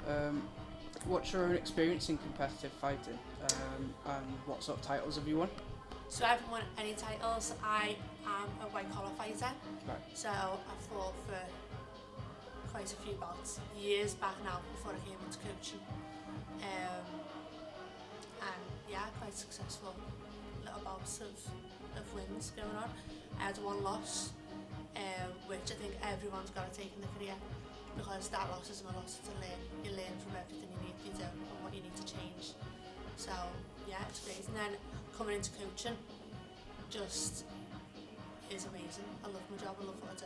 Um, what's your own experience in competitive fighting, and what sort of titles have you won? So I haven't won any titles. I am a white collar fighter. Right. So I fought for quite a few bouts years back now before I came into coaching. And yeah, quite successful little bouts of wins going on. I had one loss, which I think everyone's got to take in the career, because that loss isn't a loss, it's a learn. You learn from everything you do and what you need to change. So yeah, it's great. And then coming into coaching just is amazing. I love my job, I love what I do.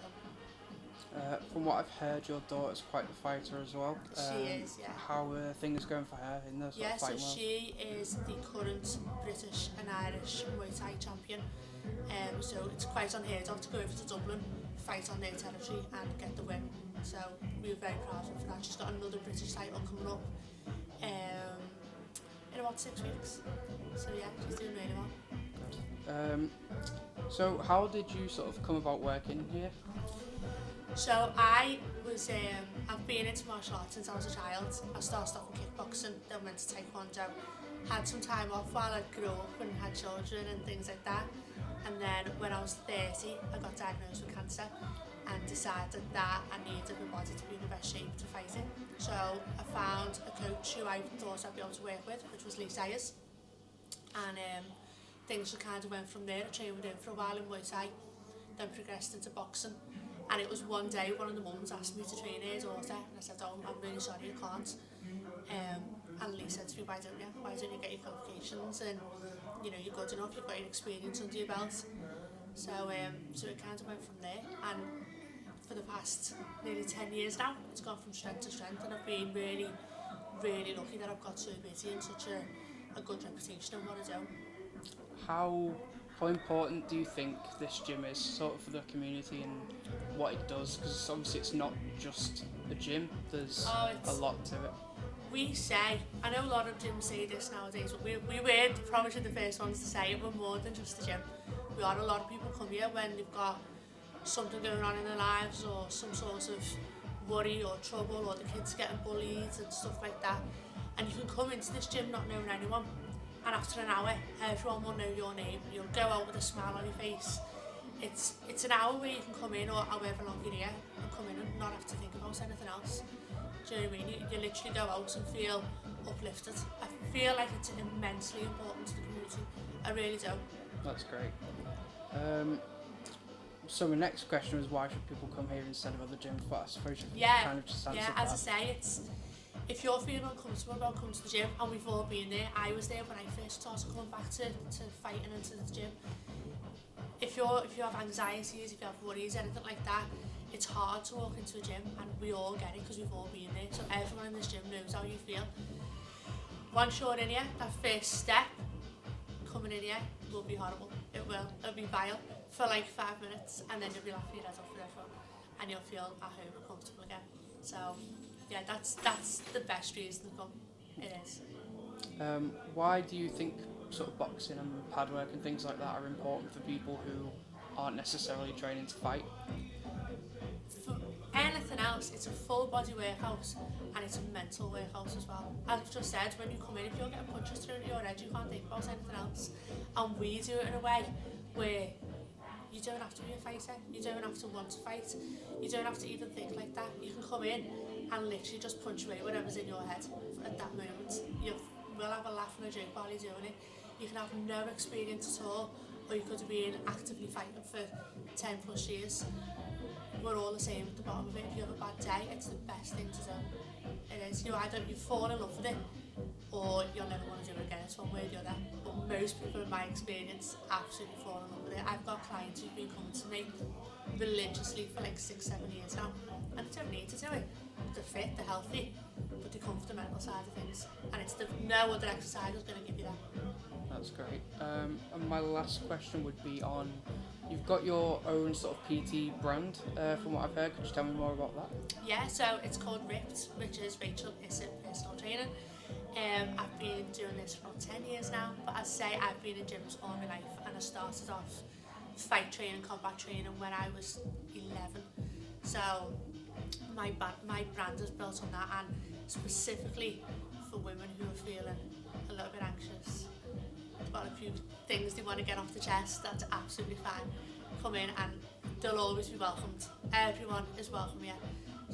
From what I've heard, your daughter's quite the fighter as well. She is, yeah. How are things going for her in the sort Yeah, of so fighting world? she is the current British and Irish Muay Thai champion. So it's quite unheard of to go over to Dublin, fight on their territory and get the win. So we were very proud of her for that. She's got another British title coming up in about 6 weeks. So yeah, she's doing really well. So how did you sort of come about working here? So I've been into martial arts since I was a child. I started off in kickboxing, then went to taekwondo. Had some time off while I grew up and had children and things like that. And then when I was 30, I got diagnosed with cancer and decided that I needed my body to be in the best shape to fight it. So I found a coach who I thought I'd be able to work with, which was Rachel Issit. And things just kind of went from there. I trained with him for a while in Muay Thai, then progressed into boxing. And it was one day one of the mums asked me to train her daughter, and I said, "Oh, I'm really sorry, I can't." And Lee said to me, "Why don't you get your qualifications, and you're good enough, you've got your experience under your belt." So it kind of went from there, and for the past nearly 10 years now, it's gone from strength to strength, and I've been really, really lucky that I've got so busy and such a good reputation in what I do. How important do you think this gym is sort of for the community and what it does? Because obviously it's not just a gym. There's a lot to it. We say, I know a lot of gyms say this nowadays, but we were probably the first ones to say it. We're more than just a gym. We are. A lot of people come here when they've got something going on in their lives, or some sort of worry or trouble, or the kids getting bullied and stuff like that. And you can come into this gym not knowing anyone, and after an hour, everyone will know your name. You'll go out with a smile on your face. It's an hour where you can come in, or however long you're here, and come in and not have to think about anything else. Do you know what I mean? You literally go out and feel uplifted. I feel like it's immensely important to the community. I really do. That's great. So the next question was, why should people come here instead of other gyms? But I suppose you kind of just answered that. As I say, if you're feeling uncomfortable about coming to the gym, and we've all been there, I was there when I first started coming back to fighting into the gym. If you have anxieties, if you have worries, anything like that, it's hard to walk into a gym, and we all get it because we've all been there. So everyone in this gym knows how you feel. Once you're in here, that first step, coming in here, will be horrible. It will. It'll be vile for like 5 minutes, and then you'll be laughing your head off with everyone, and you'll feel at home and comfortable again. So yeah, that's the best reason to come. It is. Why do you think sort of boxing and pad work and things like that are important for people who aren't necessarily training to fight? For anything else, it's a full body workout, and it's a mental workout as well. As I've just said, when you come in, if you're getting punches through your head, you can't think about anything else. And we do it in a way where you don't have to be a fighter, you don't have to want to fight, you don't have to even think like that. You can come in and literally just punch away whatever's in your head at that moment. We'll have a laugh and a joke while you're doing it. You can have no experience at all, or you could have been actively fighting for 10 plus years. We're all the same at the bottom of it. If you have a bad day, it's the best thing to do. It is. Either you fall in love with it, or you'll never want to do it again. It's one way or the other. But most people, in my experience, absolutely fall in love with it. I've got clients who've been coming to me religiously for like 6-7 years now, and they don't need to do it. They're fit, they're healthy, but they come for the mental side of things, and no other exercise is going to give you that. That's great. And my last question would be on, you've got your own sort of PT brand, from what I've heard. Could you tell me more about that? Yeah, so it's called RIPT, which is Rachel Issit Personal Training. I've been doing this for about 10 years now, but as I say, I've been in gyms all my life, and I started off fight training, combat training when I was 11. So my brand is built on that, and specifically for women who are feeling a little bit anxious. They've got a few things they want to get off the chest. That's absolutely fine. Come in and they'll always be welcomed. Everyone is welcome here,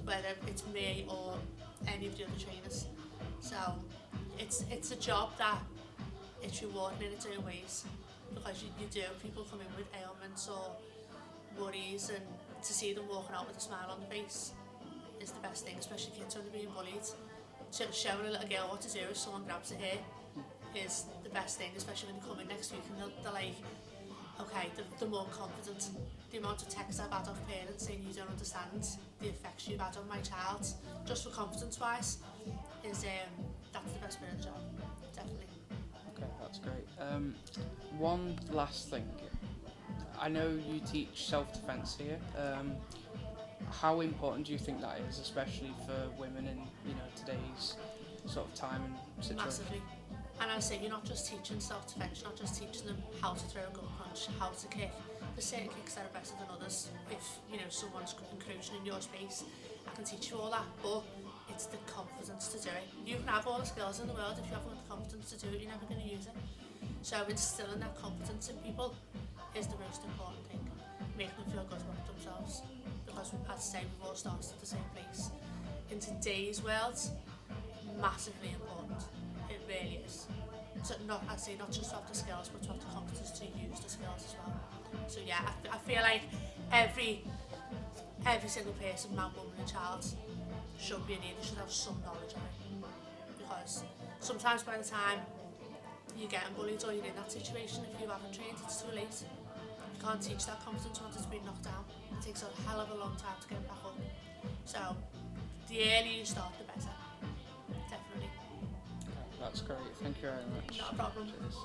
whether it's me or any of the other trainers. So it's a job that it's rewarding in its own ways, because you do, people come in with ailments or worries, and to see them walking out with a smile on their face is the best thing, especially kids when they're being bullied. So showing a little girl what to do if someone grabs her hair is the best thing, especially when they come in next week and they're like, okay, they're more confident. The amount of texts I've had off parents saying you don't understand the effects you've had on my child, just for confidence wise, is that's the best bit of the job, definitely. Okay, that's great. One last thing. I know you teach self-defense here. How important do you think that is, especially for women in today's sort of time and situation? Massively. And I say, you're not just teaching self-defense, you're not just teaching them how to throw a gut punch, how to kick. There's certain kicks that are better than others. If someone's encroaching in your space, I can teach you all that, but it's the confidence to do it. You can have all the skills in the world, if you haven't got the confidence to do it, you're never going to use it. So instilling that confidence in people is the most important thing. Making them feel good about themselves. Because, as I say, we've all started at the same place. In today's world, massively important. It really is. So not just to have the skills, but to have the confidence to use the skills as well. So yeah, I feel like every single person, man, woman and child, should be in here, they should have some knowledge of it. Because sometimes by the time you're getting bullied or you're in that situation, if you haven't trained, it's too late. You can't teach that confidence once it's been knocked down. It takes a hell of a long time to get it back up. So the earlier you start, the better. Definitely. That's great. Thank you very much. Not a problem. Cheers.